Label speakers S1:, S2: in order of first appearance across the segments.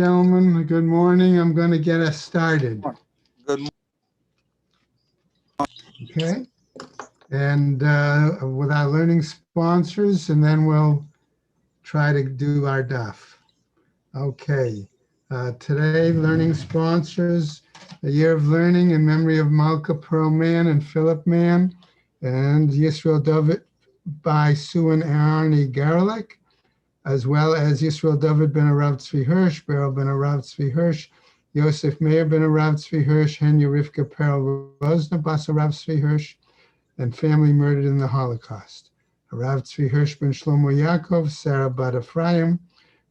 S1: Gentlemen, good morning. I'm going to get us started.
S2: Good morning.
S1: Okay. And with our learning sponsors, and then we'll try to do our daf. Okay. Today, learning sponsors, a year of learning in memory of Malka Perlman and Philip Mann, and Yisrael David by Sue and Arnie Garlick, as well as Yisrael David ben Arav Tzvi Hirsch, Beryl ben Arav Tzvi Hirsch, Yosef Meir ben Arav Tzvi Hirsch, Henya Rivka Perel Rosna bas Arav Tzvi Hirsch, and family murdered in the Holocaust. Arav Tzvi Hirsch ben Shlomo Yaakov, Sarah bat Ephraim,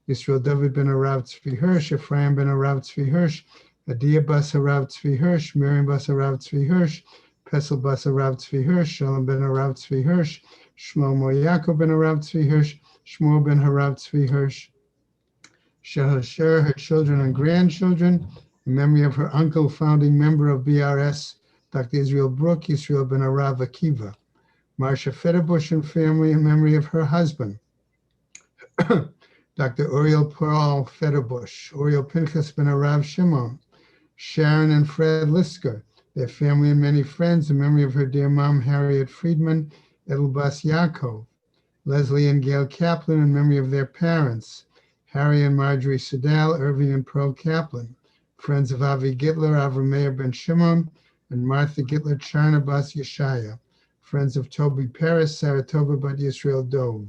S1: Yisrael David ben Arav Tzvi Hirsch, Ephraim ben Arav Tzvi Hirsch, Adia bas Arav Tzvi Hirsch, Miriam bas Arav Tzvi Hirsch, Pesel bas Arav Tzvi Hirsch, Shalom ben Arav Tzvi Hirsch, Shlomo Yaakov ben Arav Tzvi Hirsch, Shmuel ben Harav Tzvi Hirsch, Shahasher, her children and grandchildren, in memory of her uncle, founding member of BRS, Dr. Israel Brook, Yisrael ben Arav Akiva, Marsha Federbush and family, in memory of her husband, Dr. Uriel Pearl Federbush, Uriel Pinchas ben Arav Shimon, Sharon and Fred Lisker, their family and many friends, in memory of her dear mom, Harriet Friedman, Edelbas Yaakov, Leslie and Gail Kaplan, in memory of their parents, Harry and Marjorie Sedal, Irving and Pearl Kaplan, friends of Avi Gitler, Avram Meir ben Shimon, and Martha Gitler, Charna bas Yeshaya, friends of Toby Paris, Saratoga bat Yisrael Dove,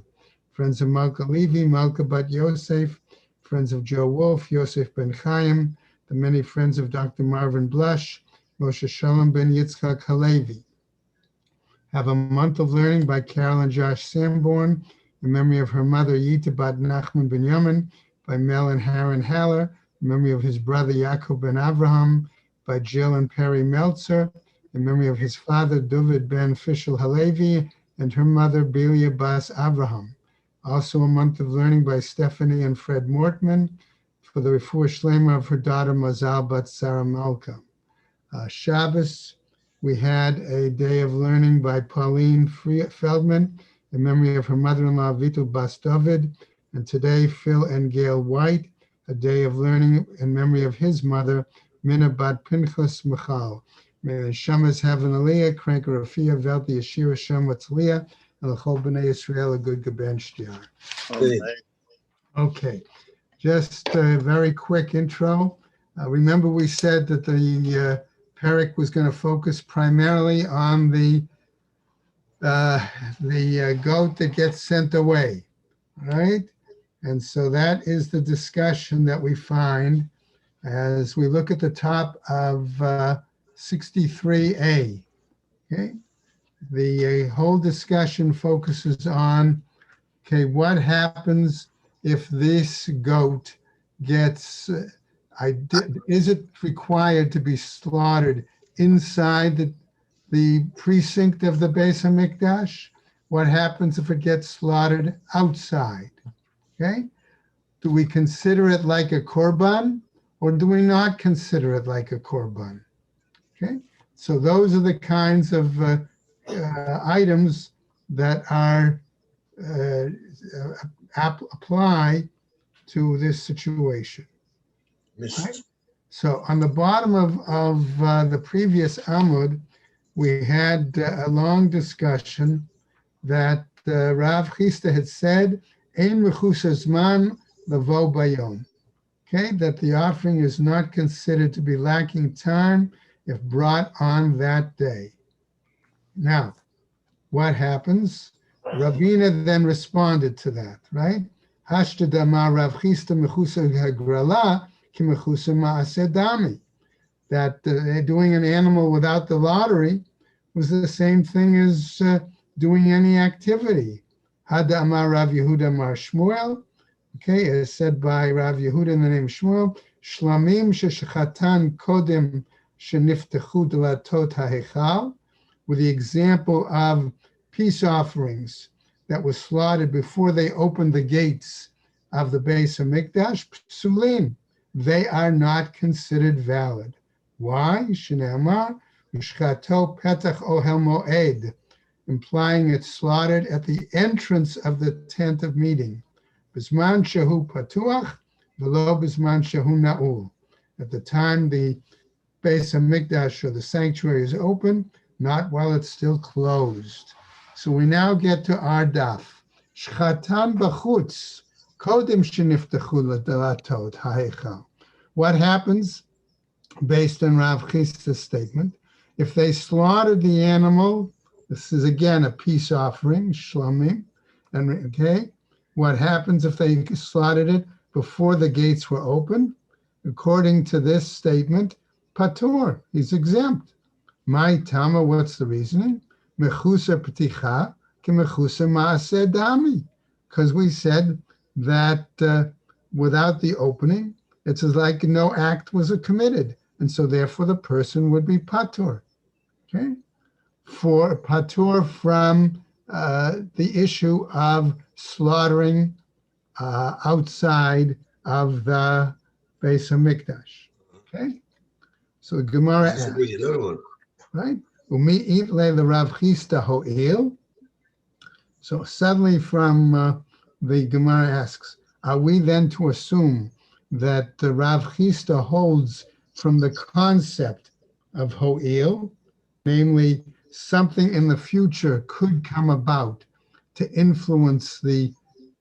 S1: friends of Malka Levi, Malka bat Yosef, friends of Joe Wolf, Yosef ben Chaim, the many friends of Dr. Marvin Blush, Moshe Shalom ben Yitzchak Halevi. Have a month of learning by Carol and Josh Sanborn, in memory of her mother Yita bat Nachman ben Yamin, by Mel and Haran Haller, in memory of his brother Yaakov ben Avraham, by Jill and Perry Meltzer, in memory of his father David ben Fishel Halevi, and her mother Belia bas Avraham. Also a month of learning by Stephanie and Fred Mortman, for the refuah shlema of her daughter Mazal bat Sarah Malka. Shabbos, we had a day of learning by Pauline Feldman, in memory of her mother-in-law Vitu Bas David, and today Phil and Gail White, a day of learning in memory of his mother, Minna Bat Pinchas Michal. May the Shamas have an aliyah, Krank Rafia, Velti Yeshira Shem Watzliah, and L'chol B'nai Yisrael a good Geben Shtiar. Okay, just a very quick intro. Remember we said that the Perek was going to focus primarily on the goat that gets sent away, right? And so that is the discussion that we find as we look at the top of 63a. Okay, the whole discussion focuses on, okay, what happens if this goat gets is it required to be slaughtered inside the precinct of the Beis HaMikdash? What happens if it gets slaughtered outside? Okay, do we consider it like a korban, or do we not consider it like a korban? Okay, so those are the kinds of items that are apply to this situation. Right? So on the bottom of the previous Amud, we had a long discussion that Rav Chisda had said, Ein mechusas zman lavo bayom. Okay, that the offering is not considered to be lacking time if brought on that day. Now, what happens? Ravina then responded to that, right? Hashta damar Rav Chisda mechusa hagrala ki mechusa ma'aseh dami. That doing an animal without the lottery was the same thing as doing any activity. Hada amar Rav Yehuda Amar Shmuel, okay, as said by Rav Yehuda in the name of Shmuel, Shlamim sheshachatan kodem sheniftechu delatot ha'hechal, with the example of peace offerings that was slaughtered before they opened the gates of the Beis HaMikdash, psulim, they are not considered valid. Why? Shneamar, Mishchato Petach Ohel Moed, implying it's slaughtered at the entrance of the tent of meeting. Bisman Shehu Patuach, V'lo b'zman shehu na'ul. At the time the Beis Hamikdash or the sanctuary is open, not while it's still closed. So we now get to our daf. Shchatam b'chutz kodem sheniftechu l'dalatot ha'echal. What happens, based on Rav Chisda's statement, if they slaughtered the animal? This is again a peace offering, shlomim, and okay, what happens if they slaughtered it before the gates were open? According to this statement, patur, he's exempt. My tama, what's the reasoning? Mechusa p'ticha ki mechusa maaseh dami, because we said that without the opening, it's like no act was committed, and so therefore the person would be patur. Okay, for patur from the issue of slaughtering outside of the Beis Hamikdash. Okay, so the Gemara asks, right? Umi eat le Rav Chisda ho'il. So suddenly from the Gemara asks, are we then to assume that the Rav Chisda holds from the concept of ho'il, namely something in the future could come about to influence the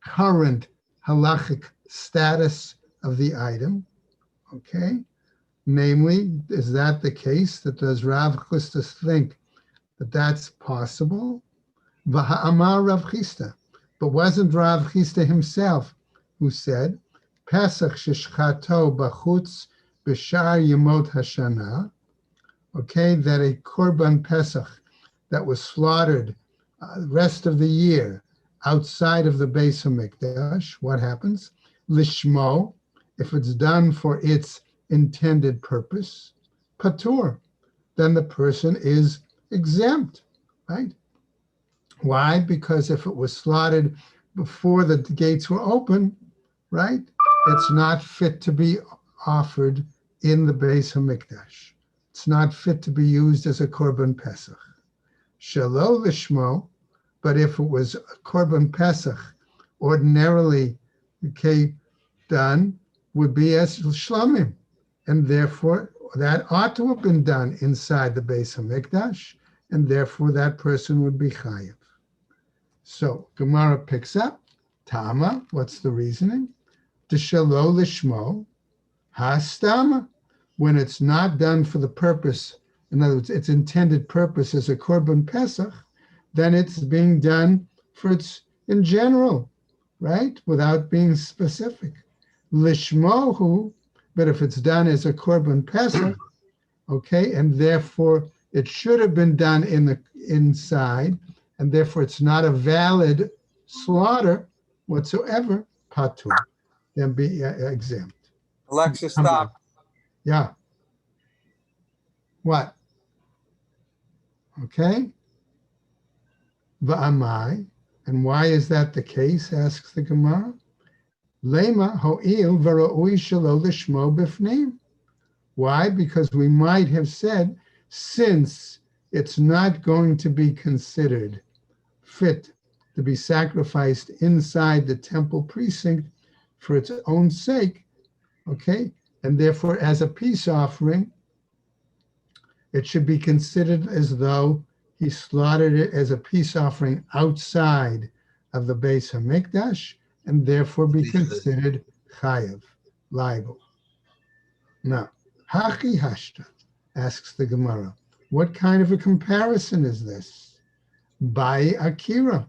S1: current halachic status of the item? Okay, namely, is that the case? That does Rav Chisda think that that's possible? V'ha'amar Rav Chisda, but wasn't Rav Chisda himself who said, Pesach sheshchato b'chutz b'shar yemot hashana, okay, that a korban Pesach that was slaughtered the rest of the year outside of the Beis Hamikdash, what happens? Lishmo, if it's done for its intended purpose, patur, then the person is exempt, right? Why? Because if it was slaughtered before the gates were open, right, it's not fit to be offered in the Beis Hamikdash. It's not fit to be used as a korban Pesach. Shelo lishmo, but if it was a korban Pesach, ordinarily, okay, done, would be as shlomim, and therefore that ought to have been done inside the Beis Hamikdash, and therefore that person would be chayiv. So Gemara picks up, Tama, what's the reasoning? D'shelo lishmo, hastama, when it's not done for the purpose, in other words, its intended purpose as a korban Pesach, then it's being done for its in general, right? Without being specific. Lishmohu, but if it's done as a korban Pesach, okay, and therefore it should have been done in the inside, and therefore it's not a valid slaughter whatsoever, patur, then be exempt.
S2: Alexa, stop.
S1: Yeah. What? Okay. Va'amai, and why is that the case? Asks the Gemara. Lema ho'il v'ra'ui shelo lishmo b'fnim. Why? Because we might have said, since it's not going to be considered fit to be sacrificed inside the temple precinct for its own sake, okay, and therefore as a peace offering, it should be considered as though he slaughtered it as a peace offering outside of the Beis Hamikdash, and therefore be considered chayav, liable. Now, Hachi Hashta, asks the Gemara, what kind of a comparison is this? By Akira,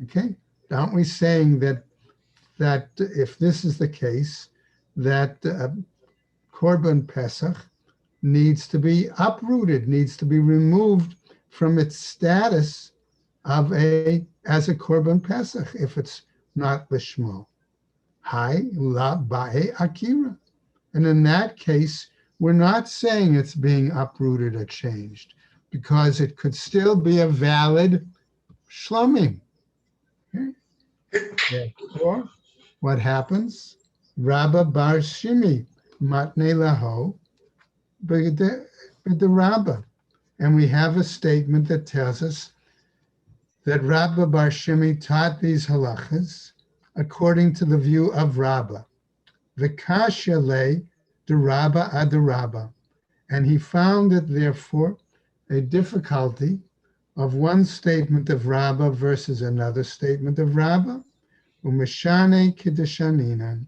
S1: okay? Aren't we saying that if this is the case, that Korban Pesach needs to be uprooted, needs to be removed from its status of as a Korban Pesach if it's not Lishmo. Hai la Bae Akira. And in that case, we're not saying it's being uprooted or changed, because it could still be a valid shlomim. Okay? Therefore, what happens? Rabba bar Shimi matne laho b'de Rabba. And we have a statement that tells us that Rabba bar Shimi taught these halachas according to the view of Rabba. V'kashya le derabba adarabba. And he found it, therefore, a difficulty of one statement of Rabbah versus another statement of Rabbah, umeshane kiddeshaninan.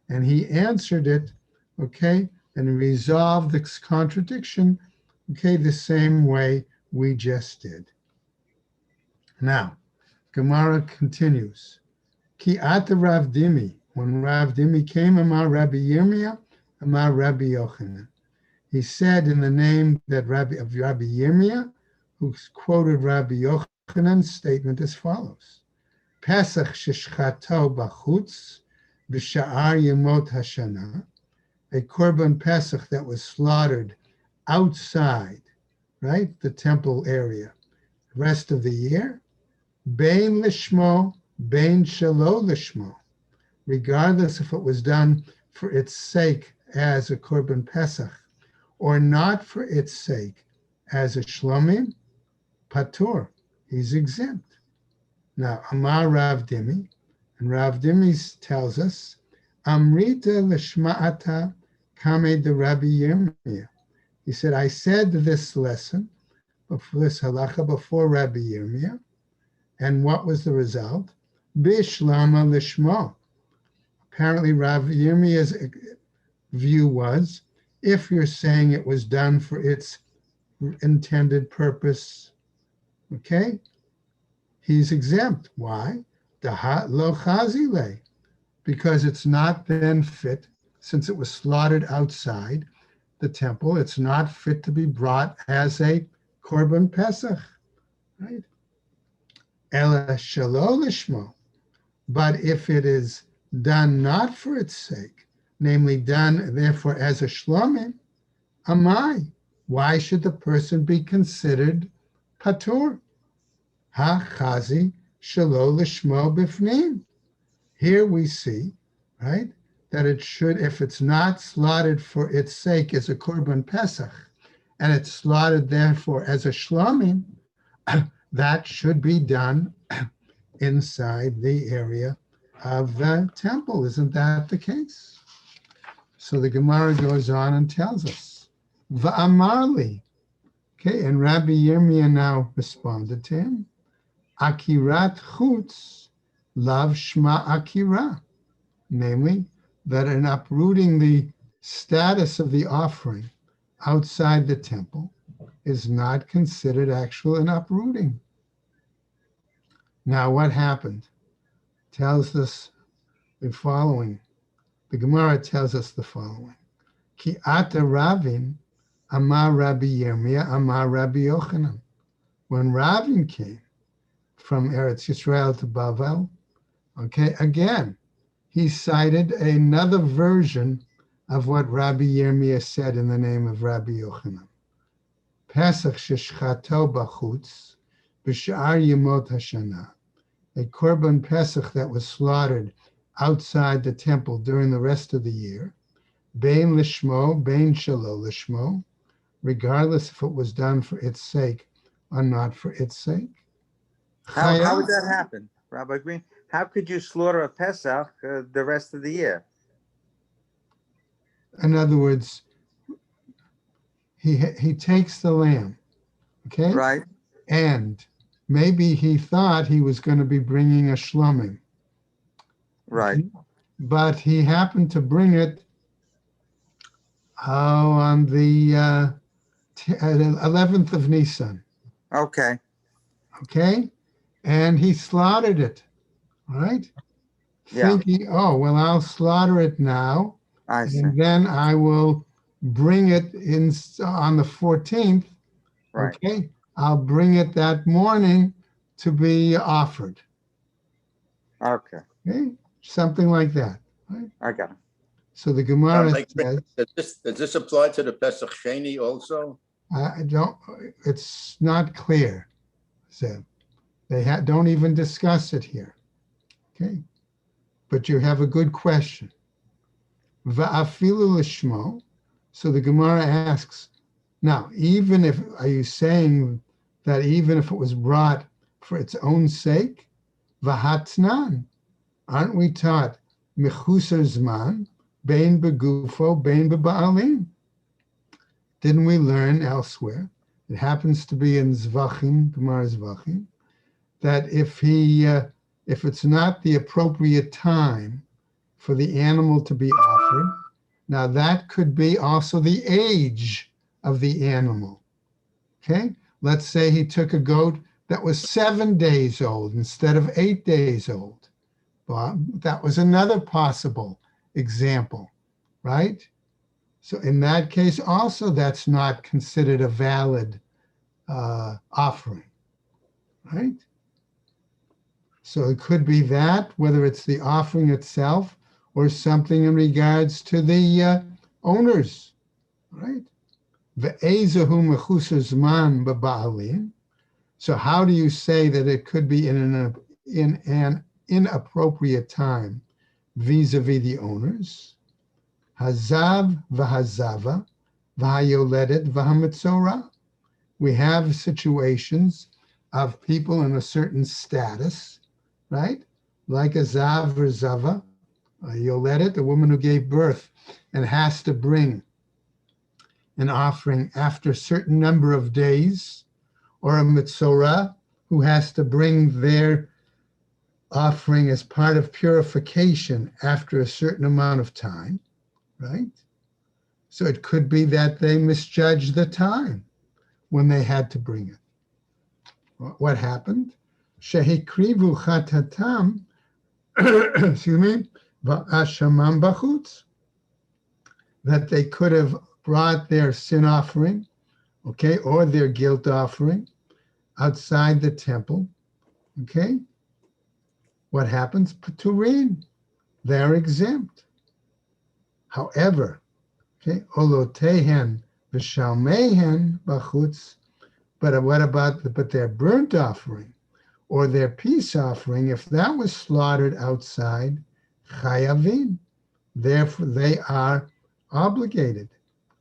S1: And he answered it, okay, and resolved this contradiction, okay, the same way we just did. Now, Gemara continues. Ki ata Rav Dimi, when Rav Dimi came, Amar Rabbi Yirmiyah, Amar Rabbi Yochanan. He said in the name that Rabbi Yirmiyah, who quoted Rabbi Yochanan's statement as follows: Pesach sheshchato b'chutz b'sha'ar yemot hashana, a korban Pesach that was slaughtered outside, right, the temple area, the rest of the year, bein lishmo, bein shelo lishmo, regardless if it was done for its sake as a korban Pesach or not for its sake as a shlomim, patur, he's exempt. Now, Amar Rav Dimi, and Rav Dimi tells us, Amrita l'shma'ata kame de Rabbi Yirmiyah. He said, I said this lesson, this halacha before Rabbi Yirmiyah, and what was the result? Bishlama lishmo. Apparently, Rabbi Yirmiyah's view was, if you're saying it was done for its intended purpose, okay, he's exempt. Why? Dahat lo chazile, because it's not then fit, since it was slaughtered outside the temple, it's not fit to be brought as a korban pesach, right? Ela shelo lishmo, but if it is done not for its sake, namely done therefore as a shlomim, amai, why should the person be considered patur? Ha chazi shelo lishmo bifnim. Here we see, right, that it should, if it's not slaughtered for its sake as a korban pesach, and it's slaughtered therefore as a shlomim, that should be done inside the area of the temple. Isn't that the case? So the Gemara goes on and tells us, Va'amarli. Okay, and Rabbi Yirmiyah now responded to him, Akirat chutz lav shma akira, namely that in uprooting the status of the offering outside the temple is not considered actual an uprooting. Now what happened? Tells us the following. The Gemara tells us the following. Ki ata Ravin amar Rabbi Yirmiyah amar Rabbi Yochanan. When Ravin came from Eretz Yisrael to Bavel, okay, again, he cited another version of what Rabbi Yirmiyah said in the name of Rabbi Yochanan. Pesach sheshchato b'chutz b'sha'ar yemot hashana, a korban Pesach that was slaughtered outside the temple during the rest of the year, bein lishmo, bein shelo lishmo, regardless if it was done for its sake or not for its sake.
S2: How would that happen, Rabbi Green? How could you slaughter a Pesach the rest of the year?
S1: In other words, he takes the lamb, okay?
S2: Right.
S1: And maybe he thought he was going to be bringing a shlomim.
S2: Right.
S1: Okay? But he happened to bring it on the 11th of Nisan.
S2: Okay.
S1: Okay? And he slaughtered it, right?
S2: Yeah.
S1: Thinking, oh, well, I'll slaughter it now.
S2: I see.
S1: And then I will bring it in on the 14th.
S2: Right.
S1: Okay? I'll bring it that morning to be offered.
S2: Okay.
S1: Okay? Something like that. Right?
S2: I got it.
S1: So the Gemara says,
S3: does this apply to the Pesach Sheni also?
S1: I don't, it's not clear. So they don't even discuss it here. Okay? But you have a good question. Va'afilu lishmo. So the Gemara asks, now, even if, are you saying that even if it was brought for its own sake, vahatnan, aren't we taught mechuser zman, bein begufo, bein beba'alim. Didn't we learn elsewhere? It happens to be in Zvachim, Gemara Zvachim, that if it's not the appropriate time for the animal to be offered, now that could be also the age of the animal. Okay, let's say he took a goat that was 7 days old instead of 8 days old. Well, that was another possible example, right? So in that case, also that's not considered a valid offering, right? So it could be that, whether it's the offering itself or something in regards to the owners, right? Ve'ezahu mechusar zman b'ba'alim. So how do you say that it could be in an inappropriate time vis-a-vis the owners? Hazav v'hazava v'hayoledet v'hamitzora. We have situations of people in a certain status, right? Like a zav or zava, a yoledet, a woman who gave birth and has to bring an offering after a certain number of days, or a mitzora who has to bring their offering as part of purification after a certain amount of time, right? So it could be that they misjudged the time when they had to bring it. What happened? Shehikrivu chatatam, excuse me, va'ashamam bachutz, that they could have brought their sin offering, okay, or their guilt offering outside the temple, okay? What happens? Paturin, they're exempt. However, okay, olotehen v'shalmehen bachutz, but what about their burnt offering or their peace offering? If that was slaughtered outside, chayavin, therefore they are obligated,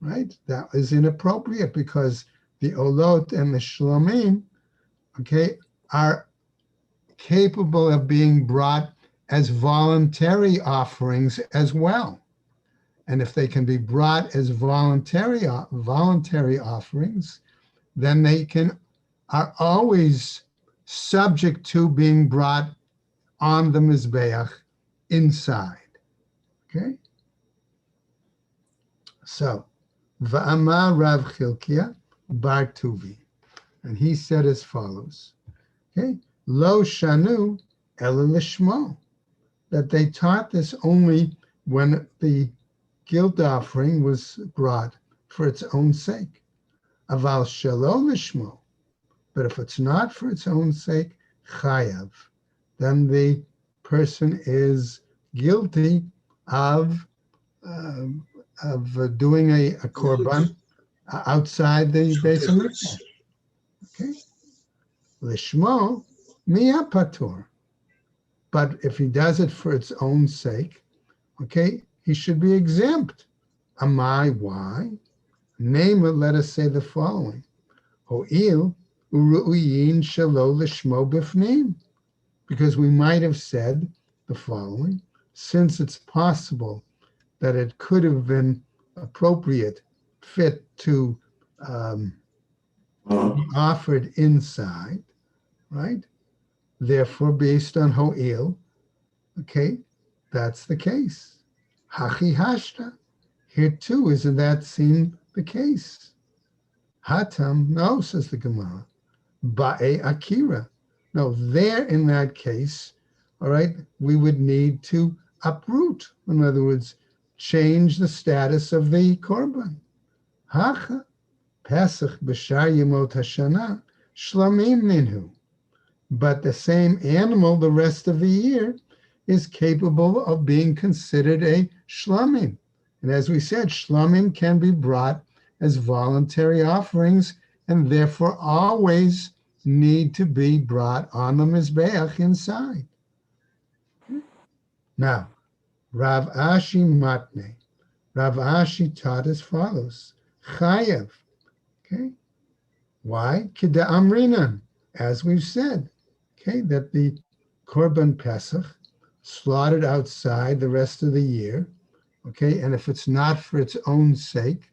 S1: right? That is inappropriate because the olot and the shlomim, okay, are capable of being brought as voluntary offerings as well. And if they can be brought as voluntary offerings, then they are always subject to being brought on the Mizbeach inside. Okay? So, Va'amar Rav Chilkiah Bar Tuvi. And he said as follows, okay? Lo shanu ela lishmo, that they taught this only when the guilt offering was brought for its own sake. Aval shelo lishmo, but if it's not for its own sake, chayav, then the person is guilty of doing a korban outside the Beis Hamikdash. Okay, lishmo miya patur, but if he does it for its own sake, okay, he should be exempt. Amai, why? Name it, let us say the following. Ho'il uru'uyin shelo lishmo bifnim. Because we might have said the following, since it's possible that it could have been appropriate, fit to be offered inside, right? Therefore, based on Ho'il, okay, that's the case. Hachi hashta. Here too, isn't that seem the case? Hatam, no, says the Gemara. Ba'e akira. No, there in that case, all right, we would need to uproot. In other words, change the status of the korban. Hacha, Pesach b'shar yemot hashana, shlamim minhu. But the same animal the rest of the year is capable of being considered a shlamim. And as we said, shlamim can be brought as voluntary offerings and therefore always need to be brought on the Mizbeach inside. Now, Rav Ashi Matne. Rav Ashi taught as follows. Chayev. Okay. Why? Kida Amrinan. As we've said, okay, that the Korban Pesach slaughtered outside the rest of the year, okay, and if it's not for its own sake,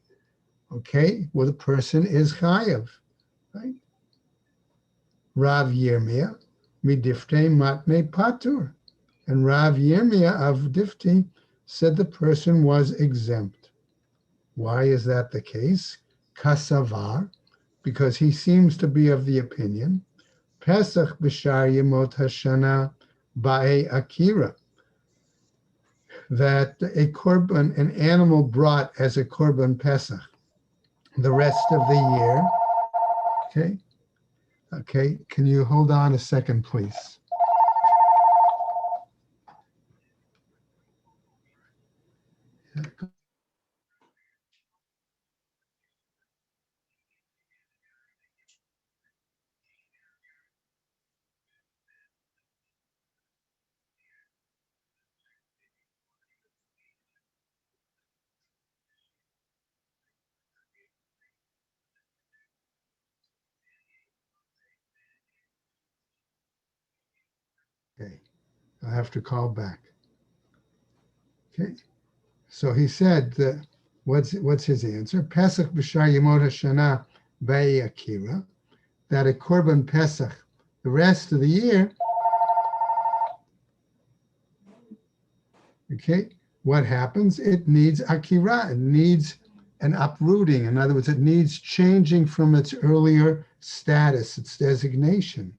S1: okay, well, the person is chayav, right? Rav Yirmiyah, midiftei matne patur. And Rav Yirmiyah of Difti said the person was exempt. Why is that the case? Kasavar, because he seems to be of the opinion, Pesach b'shar yemot hashana ba'e akira, that a korban, an animal brought as a korban Pesach, the rest of the year, okay, can you hold on a second, please? Okay, I'll have to call back. Okay, so he said that what's his answer? Pesach b'shar yemot hashana ba'e akira, that a korban Pesach, the rest of the year, okay, what happens? It needs akira, it needs an uprooting. In other words, it needs changing from its earlier status, its designation.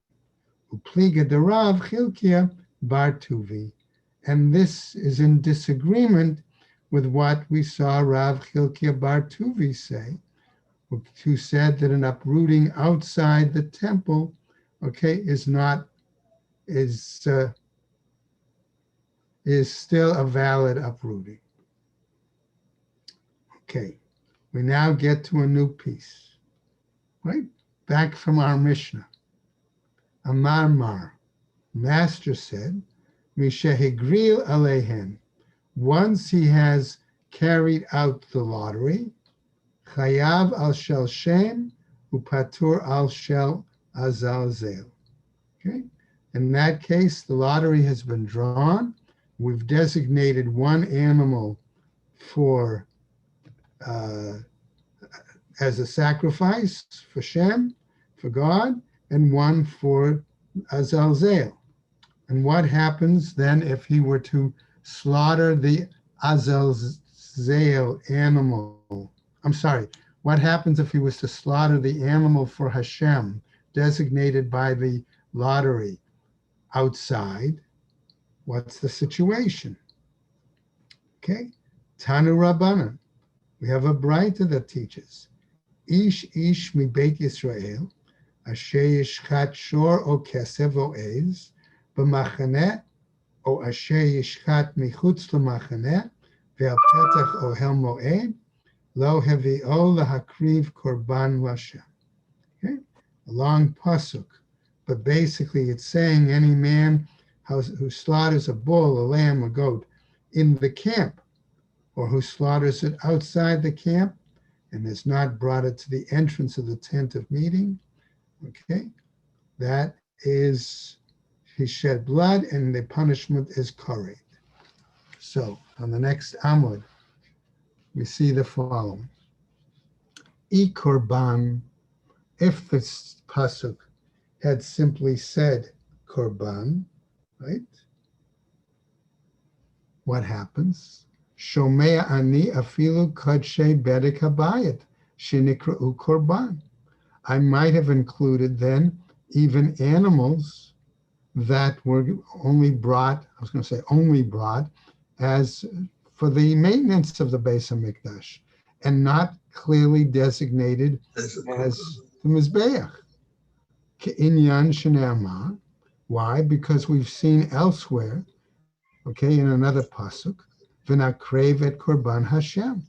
S1: Upliga derav chilkia bar tuvi. And this is in disagreement with what we saw Rav Chilkia bar Tuvi say, who said that an uprooting outside the temple, okay, is still a valid uprooting. Okay, we now get to a new piece, right? Back from our Mishnah. Amar Mar, Master said, Mishehigril alehen. Once he has carried out the lottery, Chayav al shel shem upatur al shel azalzel. Okay, in that case, the lottery has been drawn. We've designated one animal for as a sacrifice for Shem, for God, and one for Azalzel. And what happens then if he were to slaughter the Azalzel animal? I'm sorry, what happens if he was to slaughter the animal for Hashem, designated by the lottery outside? What's the situation? Okay, Tanu Rabbanan. We have a Braita that teaches, Ish mi Beit Yisrael, asher yishchat shor o kesef o ez, b'machaneh, o asher yishchat michutz l'machaneh, ve'al petach ohel moed, lo hevi'o lahakriv korban l'Hashem. Okay, a long pasuk, but basically it's saying any man who slaughters a bull, a lamb, a goat in the camp, or who slaughters it outside the camp and has not brought it to the entrance of the tent of meeting, okay, that is, he shed blood and the punishment is karet. So on the next Amud, we see the following. I korban, if this pasuk had simply said korban, right? What happens? Shomea ani afilu kadshe bedek habayit shenikra'u korban. I might have included then even animals that were only brought as for the maintenance of the Beis HaMikdash and not clearly designated as the Mizbeach. Ke'inyan shene'amar. Why? Because we've seen elsewhere, okay, in another pasuk, v'nakrev et korban Hashem,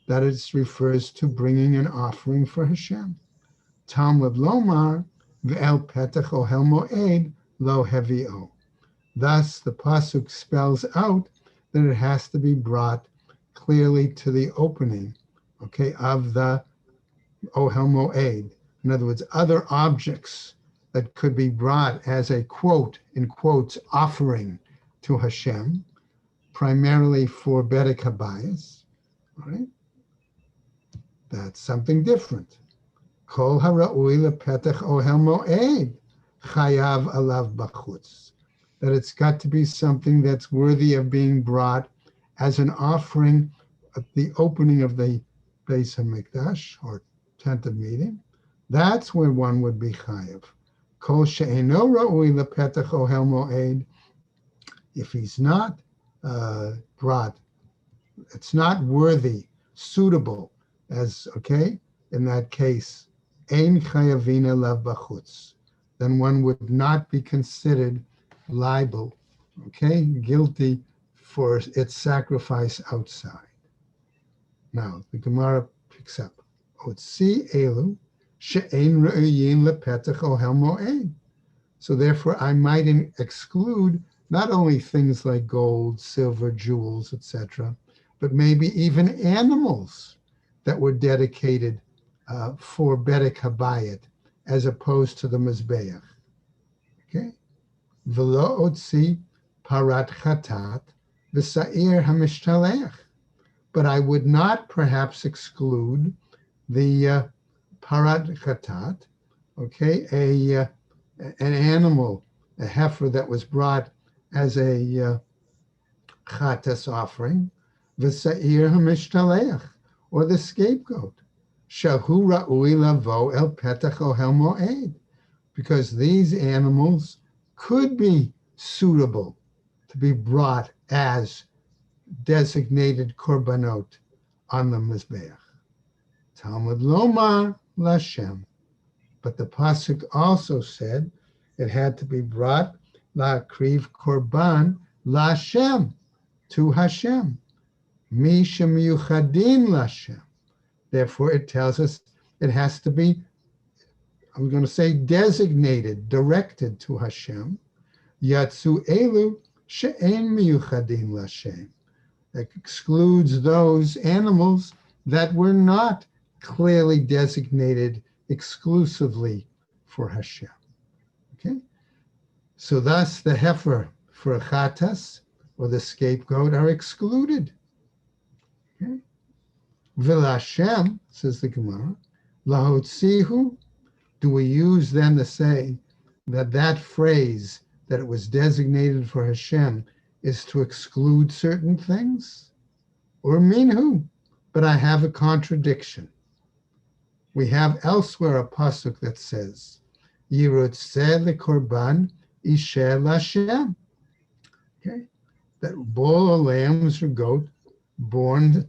S1: that it refers to bringing an offering for Hashem. Talmud lomar v'el petach ohel moed lo hevio. Thus, the pasuk spells out that it has to be brought clearly to the opening, okay, of the ohel moed. In other words, other objects that could be brought as a quote, in quotes, offering to Hashem, primarily for Bedek Habayis, right? That's something different. Kol hara'ui lepetach ohel mo'ed chayav alav bachutz. That it's got to be something that's worthy of being brought as an offering at the opening of the Beis HaMikdash, or tent of meeting. That's where one would be chayav. Kol she'eno ra'ui lepetach ohel mo'ed. If he's not brought, it's not worthy, suitable, as, okay, in that case, ein chayavina lav bachutz, then one would not be considered liable, okay, guilty for its sacrifice outside. Now, the Gemara picks up, Otzi elu she'ein re'uyin lepetach ohel mo'ed. So therefore, I might exclude not only things like gold, silver, jewels, etc., but maybe even animals that were dedicated for Bedek Habayit, as opposed to the Mizbeach. Okay? V'lo otzi parat chatat v'sa'ir hamishtalech. But I would not perhaps exclude the parat chatat, okay, an animal, a heifer that was brought as a chatas offering, v'sa'ir hamishtalech, or the scapegoat, shahu ra'ui lavo el petach ohel mo'ed, because these animals could be suitable to be brought as designated korbanot on the mizbeach. Talmud lomar lashem, but the pasuk also said it had to be brought la'akriv korban lashem, to Hashem, mi shemiyuchadin lashem. Therefore, it tells us it has to be, I'm going to say, designated, directed to Hashem. Yatsu elu she'en miyuchadin lashem. That excludes those animals that were not clearly designated exclusively for Hashem. Okay? So thus the heifer for a chatas, or the scapegoat, are excluded. Okay? V'lashem, says the Gemara, lahotzihu, do we use then to say that that phrase, that it was designated for Hashem, is to exclude certain things? Or minhu? But I have a contradiction. We have elsewhere a pasuk that says, Yirotzeh lekorban isher lashem. Okay? That bull or lambs or goat born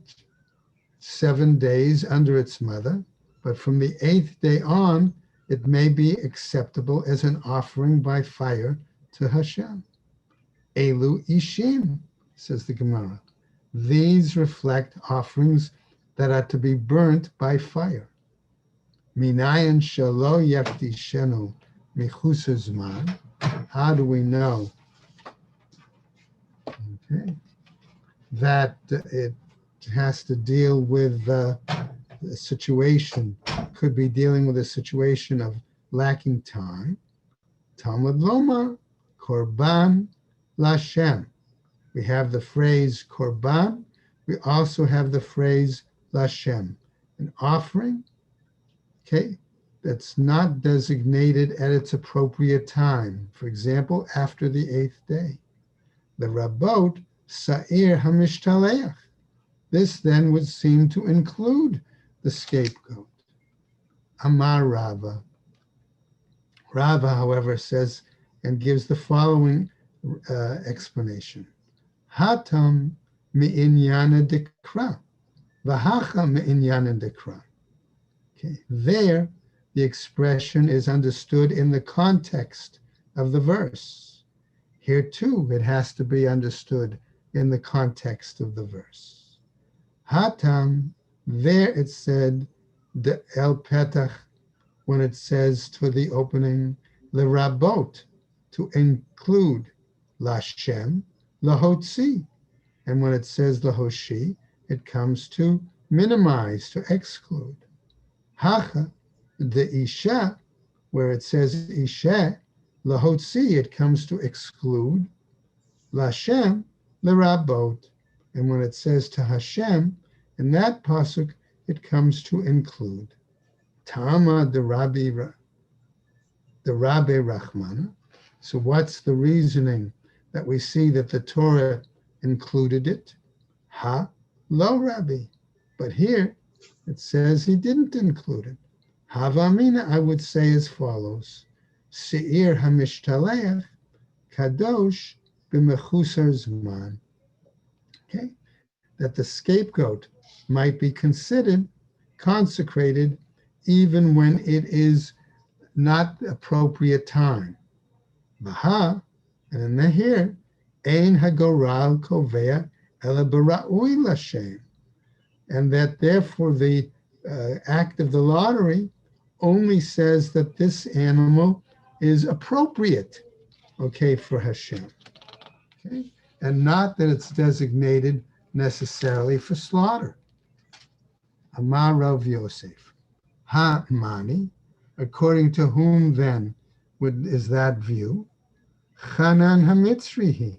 S1: 7 days under its mother, but from the 8th day on, it may be acceptable as an offering by fire to Hashem. Elu ishim, says the Gemara. These reflect offerings that are to be burnt by fire. Minayan shalo yaftishenu michus zman. How do we know, okay, that it has to deal with the situation, could be dealing with a situation of lacking time? Talmud lomar, korban lashem. We have the phrase korban. We also have the phrase lashem, an offering, okay, that's not designated at its appropriate time. For example, after the 8th day. The rabot sa'ir hamishtalech. This then would seem to include the scapegoat. Amar Rava. Rava, however, says and gives the following explanation. Hatam mi'inyana dekra, v'hacha mi'inyana dekra. Okay, there the expression is understood in the context of the verse. Here too, it has to be understood in the context of the verse. Hatam, there it said, the el petach, when it says to the opening, lerabot, to include, lashem, lahotzi. And when it says lahoshi, it comes to minimize, to exclude. Hacha, the isha, where it says isha, lahotzi, it comes to exclude. Lashem, lerabot. And when it says to Hashem, in that pasuk, it comes to include. Tama the Rabbi Rahmana. So what's the reasoning that we see that the Torah included it? Ha, lo Rabbi. But here it says he didn't include it. Havamina, I would say as follows. Seir hamishtalech kadosh b'mechusar zman. Okay, that the scapegoat might be considered consecrated even when it is not the appropriate time. Baha, and then here, ein hagoral kovea ela bara'ui lashem, and that therefore the act of the lottery only says that this animal is appropriate, okay, for Hashem, okay, and not that it's designated necessarily for slaughter. Amar Rav Yosef, ha mani, according to whom then is that view? Chanan HaMitzrihi.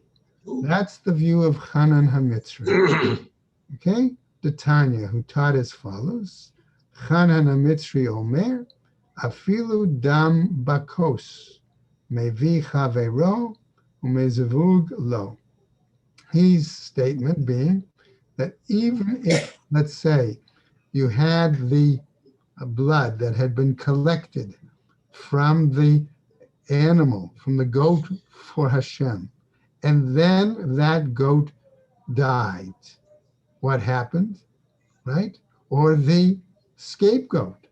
S1: That's the view of Chanan HaMitzri. Okay? The Tanya, who taught as follows. Chanan HaMitzri Omer, Afilu Dam Bakos, Mevi Chavero, Umezavug Lo. His statement being that even if, let's say, you had the blood that had been collected from the animal, from the goat for Hashem, and then that goat died, what happened, right? Or the scapegoat,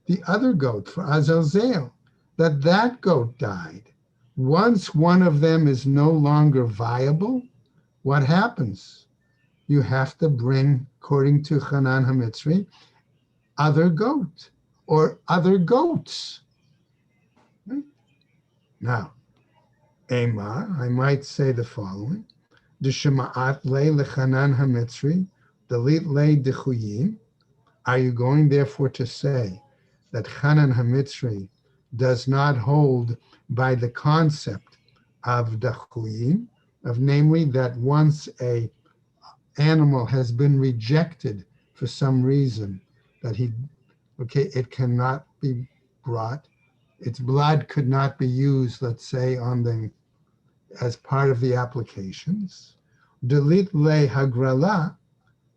S1: the other goat for Azazel, that goat died. Once one of them is no longer viable, what happens? You have to bring, according to Chanan HaMitzri, other goat or other goats. Right? Now, Emar, I might say the following: D'shema'at le lechanan hamitzri, delit le dechuyim. Are you going therefore to say that Chanan Hamitzri does not hold by the concept of dechuyim, of namely that once a animal has been rejected for some reason, that it cannot be brought, its blood could not be used, let's say, as part of the applications. Delit le hagrala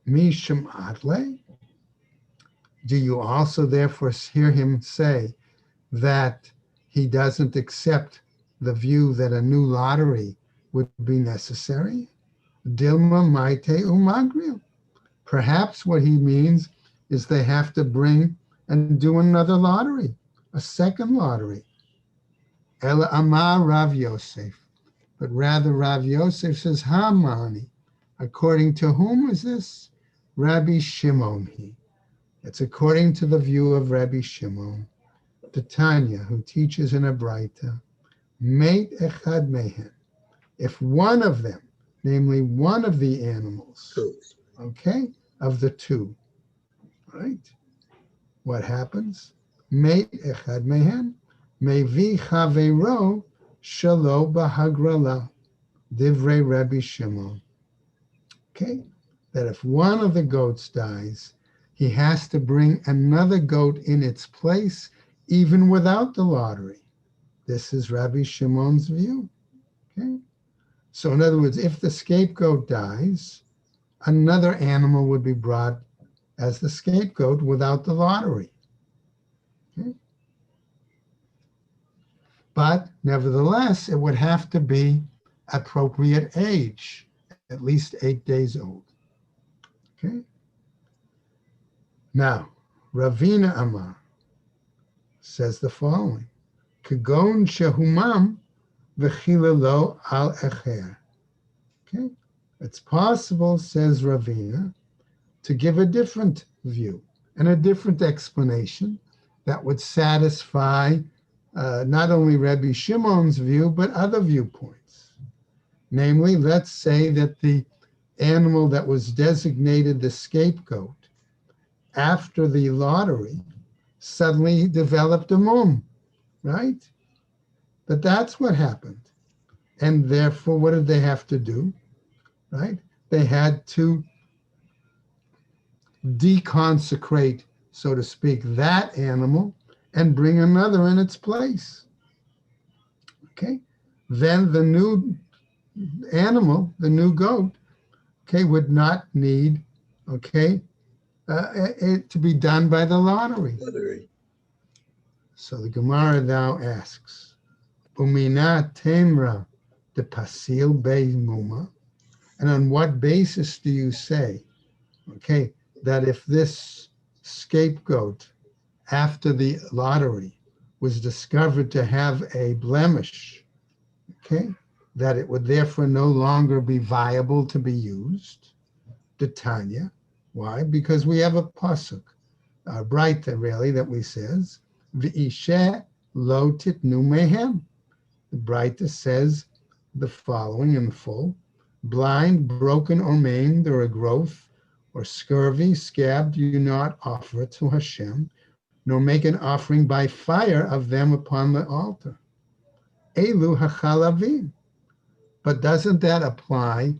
S1: mi shem'at le. Do you also therefore hear him say that he doesn't accept the view that a new lottery would be necessary? Dilma maite umagril. Perhaps what he means is they have to bring and do another lottery, a second lottery. Ela amar Rav Yosef. But rather Rav Yosef says, Hamani. According to whom is this? Rabbi Shimon he. It's according to the view of Rabbi Shimon, the Tanya, who teaches in a Braita, Meit echad mehen. If one of them, namely one of the animals, okay, of the two, right? What happens? Meit echad mehen, mevi chavero shalo bahagrala, divrei Rabbi Shimon. Okay, that if one of the goats dies, he has to bring another goat in its place, even without the lottery. This is Rabbi Shimon's view. Okay, so in other words, if the scapegoat dies, another animal would be brought as the scapegoat without the lottery. Okay? But nevertheless, it would have to be appropriate age, at least 8 days old. Okay. Now, Ravina Amar says the following: Kagon shehumam v'chilalo al echer. Okay, it's possible, says Ravina, to give a different view and a different explanation that would satisfy not only Rabbi Shimon's view, but other viewpoints. Namely, let's say that the animal that was designated the scapegoat after the lottery suddenly developed a mum, right? But that's what happened. And therefore, what did they have to do? right? They had to deconsecrate, so to speak, that animal and bring another in its place. Okay? Then the new animal, the new goat, okay, would not need, okay, it to be done by the lottery. So the Gemara now asks, Umina temra de pasil beimuma, and on what basis do you say, okay, that if this scapegoat after the lottery was discovered to have a blemish, okay, that it would therefore no longer be viable to be used? The Tanya. Why? Because we have a pasuk, a braita really, that we says, V'ishe lo titnu mehem. The braita says the following in full: blind, broken, or maimed, or a growth, or scurvy, scabbed, do not offer to Hashem, nor make an offering by fire of them upon the altar. Elu hachalavim. But doesn't that apply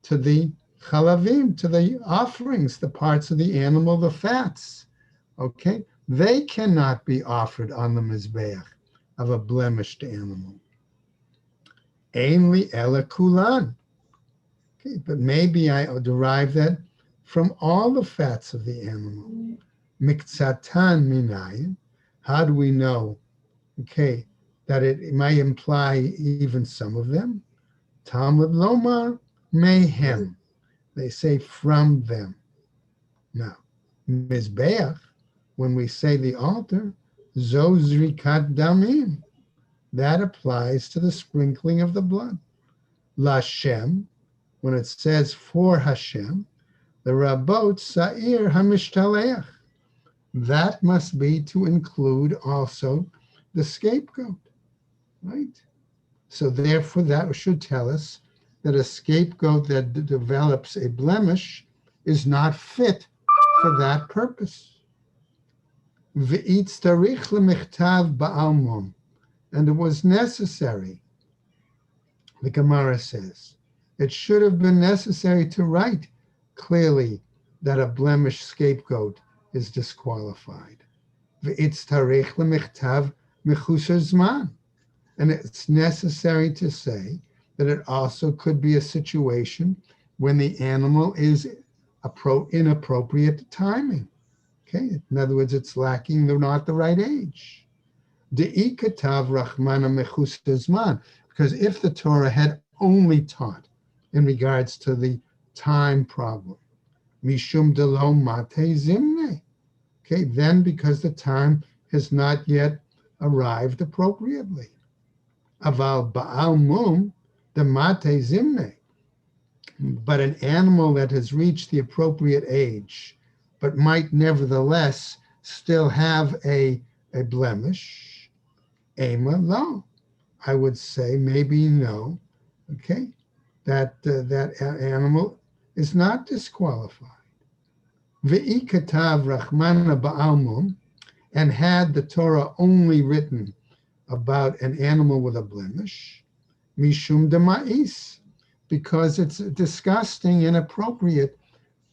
S1: to the chalavim, to the offerings, the parts of the animal, the fats? Okay? They cannot be offered on the mizbeach of a blemished animal. Ainli ela kulan. Okay, but maybe I derive that from all the fats of the animal. Miktsatan minayin. How do we know, okay, that it might imply even some of them? Talmud lomar mehem. They say from them. Now, mizbeach, when we say the altar, zozrikat damim, that applies to the sprinkling of the blood. Lashem, when it says for Hashem, the rabot sa'ir hamishtalech, that must be to include also the scapegoat, right? So therefore, that should tell us that a scapegoat that develops a blemish is not fit for that purpose. V'yitztarich lemichtav ba'almon, and it was necessary, the Gemara says, it should have been necessary to write clearly that a blemished scapegoat is disqualified. V'yitztarich lemichtav mechusar zman. And it's necessary to say that it also could be a situation when the animal is inappropriate timing. Okay, in other words, it's lacking, they're not the right age. De'ikatav rachmana mechusar zman, because if the Torah had only taught in regards to the time problem, mishum delo mate zimne, okay, then because the time has not yet arrived appropriately. Aval ba'al mum, the mate zimne, but an animal that has reached the appropriate age, but might nevertheless still have a blemish, ema lo, I would say maybe no, okay, that animal is not disqualified. Ve'ikatav rachmana ba'al mum, and had the Torah only written about an animal with a blemish, mishum dema'is, because it's disgusting, inappropriate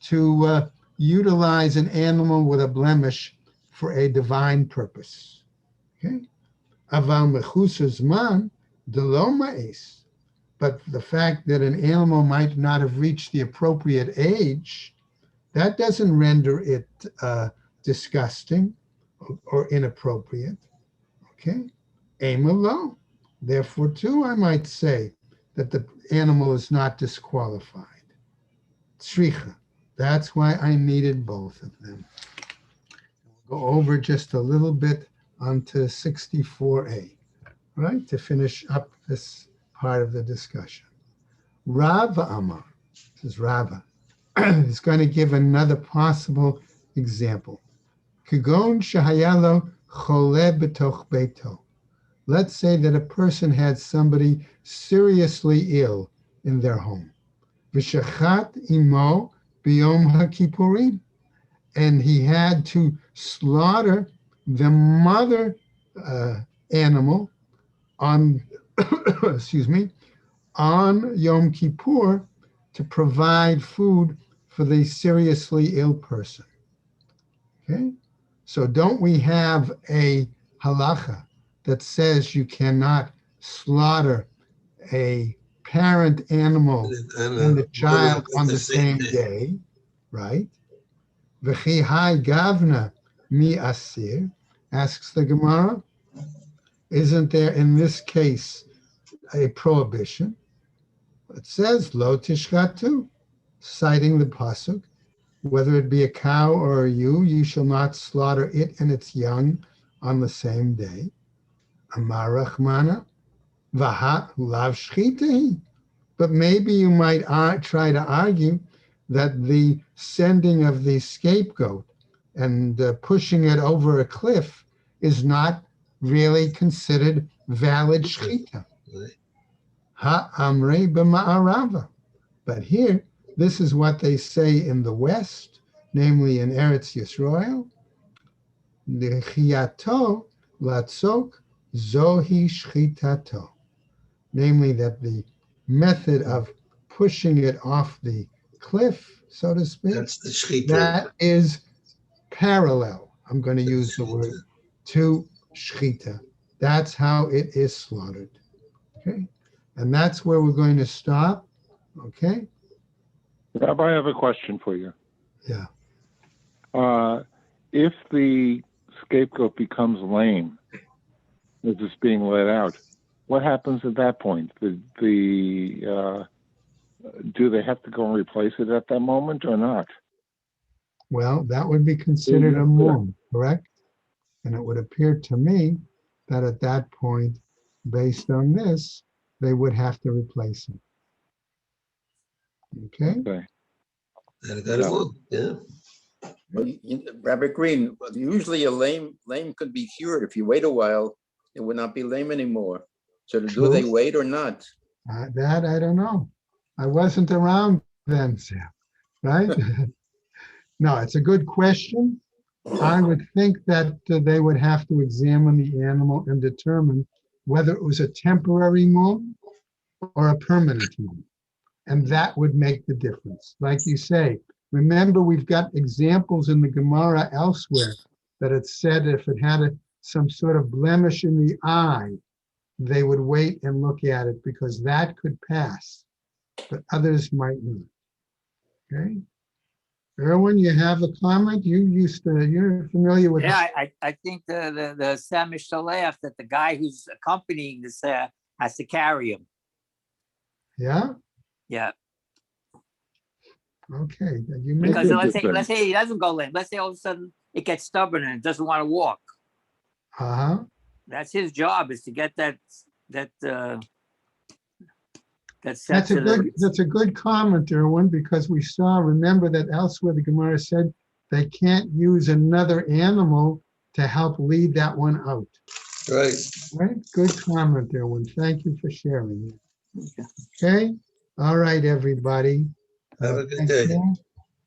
S1: to utilize an animal with a blemish for a divine purpose. Okay, aval mechusar zman delo ma'is, but the fact that an animal might not have reached the appropriate age, that doesn't render it disgusting or inappropriate. Okay. Aim alone. Therefore, too, I might say that the animal is not disqualified. Tzricha. That's why I needed both of them. We'll go over just a little bit onto 64a, right, to finish up this part of the discussion. Rava Amar, this is Rava, is going to give another possible example. Kagon shahayalo chole betoch beito. Let's say that a person had somebody seriously ill in their home. V'shachat imo biyom haKippurim, and he had to slaughter the mother animal on, excuse me, on Yom Kippur to provide food for the seriously ill person. Okay? So don't we have a halacha that says you cannot slaughter a parent animal and the child on the same day, right? V'chi hai gavna mi asir, asks the Gemara. Isn't there in this case a prohibition? It says lo tishchatu, citing the pasuk, whether it be a cow or a ewe, you shall not slaughter it and its young on the same day. Amar Rachmana, vaha lav shchitahi. But maybe you might try to argue that the sending of the scapegoat and pushing it over a cliff is not really considered valid shchita. Ha-amre b'ma'arava. But here, this is what they say in the West, namely in Eretz Yisrael. Nechiyato latzok zohi shchitato. Namely that the method of pushing it off the cliff, so to speak,
S4: That's the shchita.
S1: that is parallel, I'm going to use the word, to shchita. That's how it is slaughtered. Okay? And that's where we're going to stop. Okay?
S5: Rabbi, I have a question for you.
S1: Yeah.
S5: If the scapegoat becomes lame as it's being let out, what happens at that point? Do they have to go and replace it at that moment or not?
S1: Well, that would be considered a mum, correct? And it would appear to me that at that point, based on this, they would have to replace it. Okay?
S5: Okay.
S4: Yeah.
S3: Well, Rabbi Green, usually a lame could be cured. If you wait a while, it would not be lame anymore. So do they wait or not?
S1: That I don't know. I wasn't around then, Sam, right? No, it's a good question. I would think that they would have to examine the animal and determine whether it was a temporary mum or a permanent mum. And that would make the difference. Like you say, remember, we've got examples in the Gemara elsewhere that it said if it had some sort of blemish in the eye, they would wait and look at it because that could pass, but others might not. Okay? Erwin, you have a comment? You're familiar with.
S6: Yeah, I think the Samish Shalef that the guy who's accompanying this has to carry him.
S1: Yeah?
S6: Yeah.
S1: Okay.
S6: Because let's say he doesn't go lame. Let's say all of a sudden it gets stubborn and it doesn't want to walk.
S1: Uh-huh.
S6: That's his job, is to get that's a
S1: good comment, Erwin, because remember that elsewhere the Gemara said they can't use another animal to help lead that one out.
S4: Right.
S1: Right? Good comment, Erwin. Thank you for sharing it. Okay? All right, everybody.
S4: Have a good day.